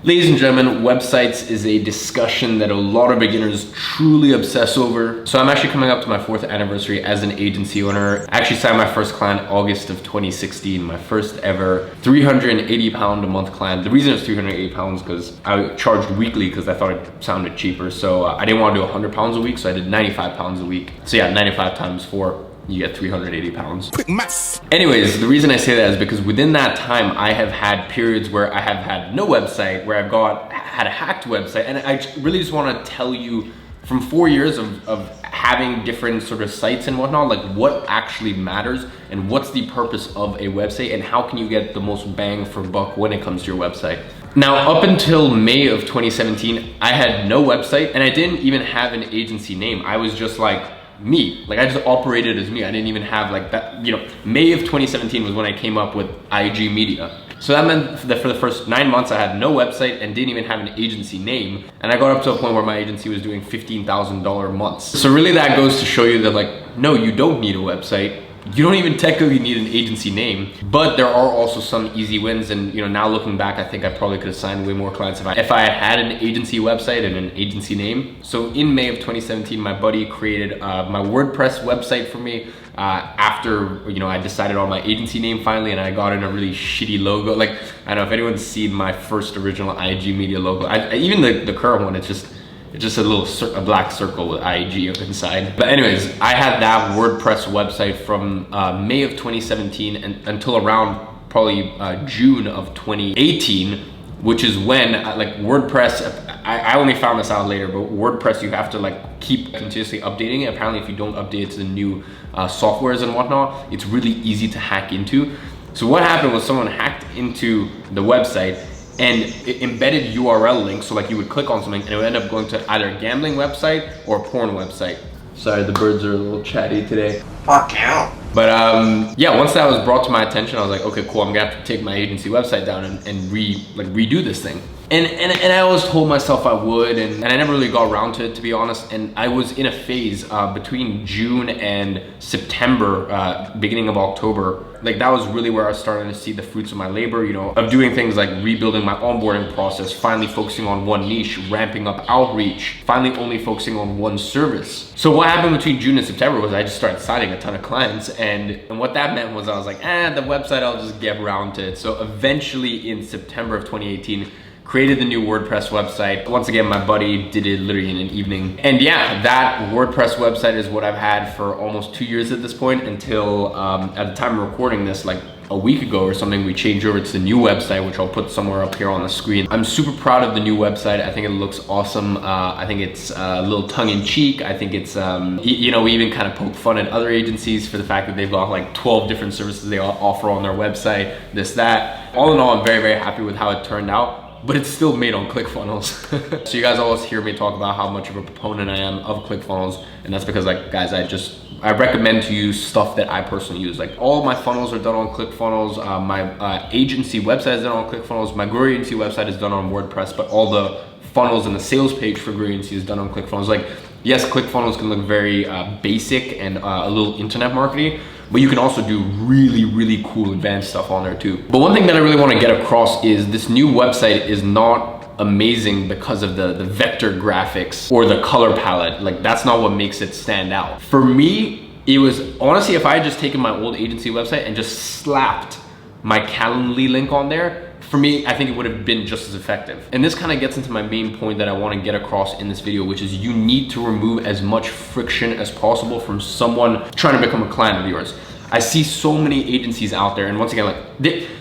Ladies and gentlemen, websites is a discussion that a lot of beginners truly obsess over. So I'm actually coming up to my 4th anniversary as an agency owner. I actually signed my first client August of 2016, my first ever £380 a month client. The reason it's £380 is because I charged weekly because I thought it sounded cheaper. So I didn't want to do £100 a week, so I did £95 a week. So yeah, 95 times 4. You get £380. Quick maths. Anyways, the reason I say that is because within that time, I have had periods where I have had no website, where I've had a hacked website. And I really just want to tell you from 4 years of having different sort of sites and whatnot, like what actually matters and what's the purpose of a website and how can you get the most bang for buck when it comes to your website. Now, up until May of 2017, I had no website and I didn't even have an agency name. I was just like, me. Like I just operated as me. I didn't even have like that, you know, May of 2017 was when I came up with IAG Media. So that meant that for the first 9 months I had no website and didn't even have an agency name. And I got up to a point where my agency was doing $15,000 months. So really that goes to show you that like, no, you don't need a website. You don't even technically need an agency name, but there are also some easy wins. And you know, now looking back, I think I probably could have signed way more clients if I had an agency website and an agency name. So in May of 2017, my buddy created my WordPress website for me after, you know, I decided on my agency name finally, and I got in a really shitty logo. Like, I don't know if anyone's seen my first original IAG Media logo. Even the current one, it's just a black circle with IAG inside. But anyways, I had that WordPress website from May of 2017 and until around probably June of 2018, which is when like WordPress, I only found this out later, but WordPress, you have to like keep continuously updating it. Apparently if you don't update it to the new softwares and whatnot, it's really easy to hack into. So what happened was someone hacked into the website and it embedded URL links. So like you would click on something and it would end up going to either a gambling website or a porn website. Sorry, the birds are a little chatty today. Fuck hell. But yeah, once that was brought to my attention, I was like, okay, cool, I'm gonna have to take my agency website down and redo this thing. And I always told myself I would, and I never really got around to it, to be honest. And I was in a phase between June and September, beginning of October. Like that was really where I was starting to see the fruits of my labor, you know, of doing things like rebuilding my onboarding process, finally focusing on one niche, ramping up outreach, finally only focusing on one service. So what happened between June and September was I just started signing a ton of clients, and what that meant was I was like, the website, I'll just get around to it. So eventually in September of 2018, created the new WordPress website. Once again, my buddy did it literally in an evening. And yeah, that WordPress website is what I've had for almost 2 years at this point, until at the time of recording this, like a week ago or something, we changed over to the new website, which I'll put somewhere up here on the screen. I'm super proud of the new website. I think it looks awesome. I think it's a little tongue-in-cheek. I think it's, you know, we even kind of poke fun at other agencies for the fact that they've got like 12 different services they offer on their website, this, that. All in all, I'm very, very happy with how it turned out. But it's still made on ClickFunnels. So you guys always hear me talk about how much of a proponent I am of ClickFunnels, and that's because like, guys, I recommend to use stuff that I personally use. Like all my funnels are done on ClickFunnels. My agency website is done on ClickFunnels. My GrowYourAgency website is done on WordPress, but all the funnels and the sales page for GrowYourAgency is done on ClickFunnels. Like, yes, ClickFunnels can look very basic and a little internet marketing, but you can also do really, really cool advanced stuff on there too. But one thing that I really want to get across is this new website is not amazing because of the vector graphics or the color palette. Like that's not what makes it stand out. For me, it was honestly, if I had just taken my old agency website and just slapped my Calendly link on there, for me, I think it would have been just as effective. And this kind of gets into my main point that I want to get across in this video, which is you need to remove as much friction as possible from someone trying to become a client of yours. I see so many agencies out there, and once again,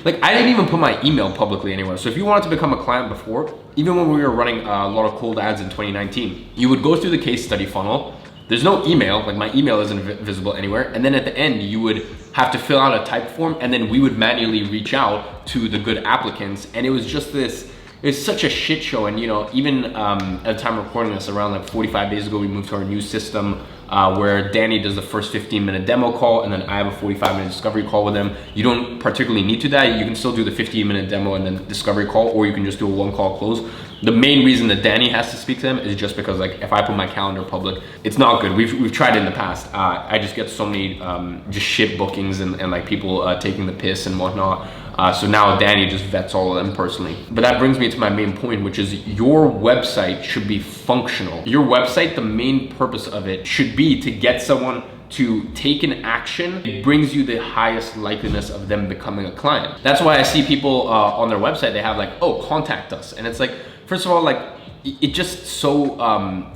like I didn't even put my email publicly anywhere. So if you wanted to become a client before, even when we were running a lot of cold ads in 2019, you would go through the case study funnel. There's no email, like my email isn't visible anywhere. And then at the end, you would have to fill out a type form, and then we would manually reach out to the good applicants. And it was just this, it's such a shit show. And you know, even at the time of recording this, around like 45 days ago, we moved to our new system where Danny does the first 15-minute demo call, and then I have a 45-minute discovery call with him. You don't particularly need to do that. You can still do the 15-minute demo and then discovery call, or you can just do a one-call close. The main reason that Danny has to speak to them is just because like if I put my calendar public, it's not good. We've tried it in the past. I just get so many just shit bookings and like people taking the piss and whatnot. So now Danny just vets all of them personally. But that brings me to my main point, which is your website should be functional. Your website, the main purpose of it should be to get someone to take an action. It brings you the highest likeliness of them becoming a client. That's why I see people on their website, they have like, oh, contact us. And it's like, first of all, like, it just so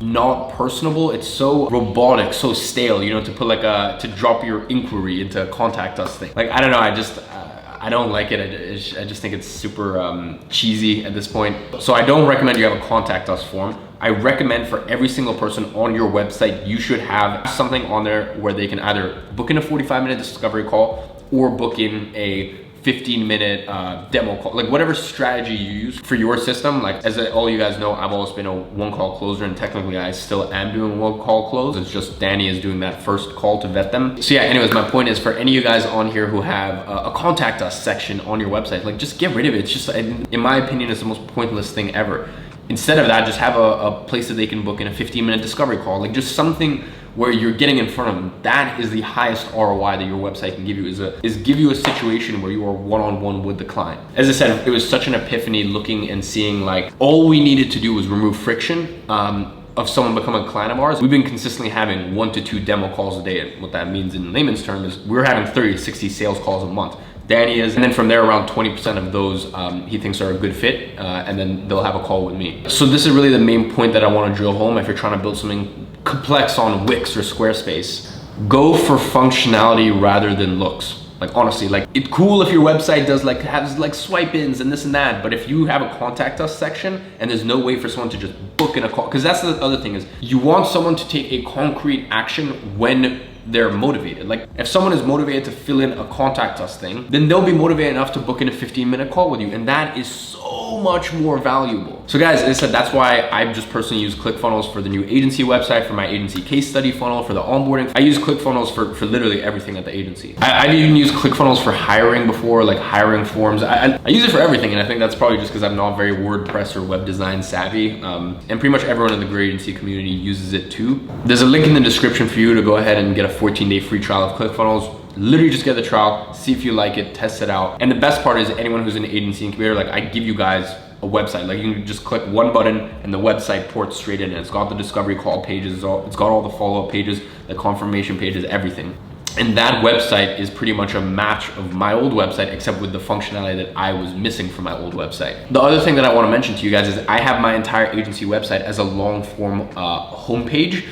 not personable. It's so robotic, so stale, you know, to put like to drop your inquiry into a contact us thing. Like, I don't know, I don't like it. I just think it's super cheesy at this point. So I don't recommend you have a contact us form. I recommend for every single person on your website, you should have something on there where they can either book in a 45-minute discovery call or book in a 15-minute demo call, like whatever strategy you use for your system. Like, as all you guys know, I've always been a one-call closer, and technically I still am doing one-call close. It's just Danny is doing that first call to vet them. So yeah, anyways, my point is, for any of you guys on here who have a contact us section on your website, like, just get rid of it. It's just, in my opinion, it's the most pointless thing ever. Instead of that, just have a place that they can book in a 15-minute discovery call, like just something where you're getting in front of them. That is the highest ROI that your website can give you, is give you a situation where you are one-on-one with the client. As I said, it was such an epiphany looking and seeing like all we needed to do was remove friction of someone becoming a client of ours. We've been consistently having 1 to 2 demo calls a day. And what that means in layman's terms is we're having 30 to 60 sales calls a month. Danny is, and then from there, around 20% of those he thinks are a good fit, and then they'll have a call with me. So this is really the main point that I want to drill home. If you're trying to build something complex on Wix or Squarespace, go for functionality rather than looks. Like, honestly, like, it's cool if your website has like swipe ins and this and that, but if you have a contact us section and there's no way for someone to just book in a call, because that's the other thing, is you want someone to take a concrete action when they're motivated. Like, if someone is motivated to fill in a contact us thing, then they'll be motivated enough to book in a 15-minute call with you, and that is so much more valuable. So guys, as I said, that's why I just personally use ClickFunnels for the new agency website, for my agency case study funnel, for the onboarding. I use ClickFunnels for literally everything at the agency. I've even used ClickFunnels for hiring before, like hiring forms. I use it for everything, and I think that's probably just because I'm not very WordPress or web design savvy, and pretty much everyone in the Grow Agency community uses it too. There's a link in the description for you to go ahead and get a 14-day free trial of ClickFunnels. Literally just get the trial, see if you like it, test it out. And the best part is, anyone who's an agency incubator, like, I give you guys a website. Like, you can just click one button and the website ports straight in, and it's got the discovery call pages, it's got all the follow-up pages, the confirmation pages, everything. And that website is pretty much a match of my old website, except with the functionality that I was missing from my old website. The other thing that I want to mention to you guys is I have my entire agency website as a long form homepage,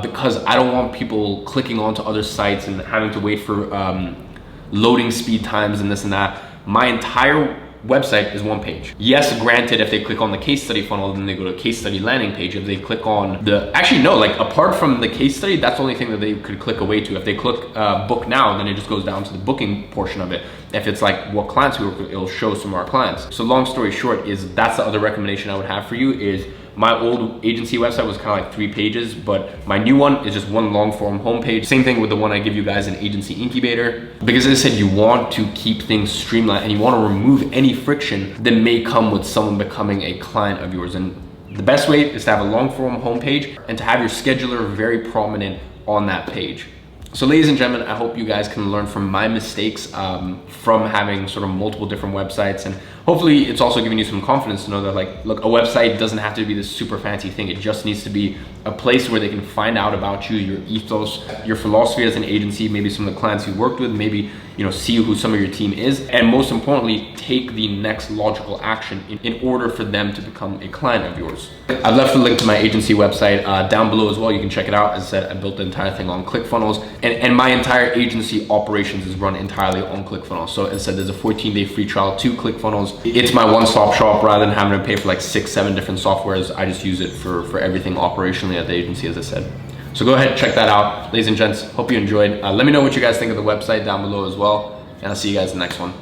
because I don't want people clicking onto other sites and having to wait for loading speed times and this and that. My entire website is one page. Yes, granted, if they click on the case study funnel, then they go to a case study landing page. If they click on actually no, like, apart from the case study, that's the only thing that they could click away to. If they click book now, then it just goes down to the booking portion of it. If it's like what clients we work with, it'll show some of our clients. So long story short is, that's the other recommendation I would have for you. Is my old agency website was kind of like 3 pages, but my new one is just one long form homepage. Same thing with the one I give you guys in Agency Incubator. Because as I said, you want to keep things streamlined and you want to remove any friction that may come with someone becoming a client of yours. And the best way is to have a long form homepage and to have your scheduler very prominent on that page. So ladies and gentlemen, I hope you guys can learn from my mistakes from having sort of multiple different websites, and hopefully it's also giving you some confidence to know that, like, look, a website doesn't have to be this super fancy thing. It just needs to be a place where they can find out about you, your ethos, your philosophy as an agency, maybe some of the clients you worked with, maybe, you know, see who some of your team is, and most importantly, take the next logical action in order for them to become a client of yours. I've left the link to my agency website down below as well. You can check it out. As I said, I built the entire thing on ClickFunnels, and my entire agency operations is run entirely on ClickFunnels. So as I said, there's a 14-day free trial to ClickFunnels. It's my one-stop shop. Rather than having to pay for like 6-7 different softwares, I just use it for everything operationally at the agency, as I said. So go ahead and check that out. Ladies and gents, hope you enjoyed. Let me know what you guys think of the website down below as well, and I'll see you guys in the next one.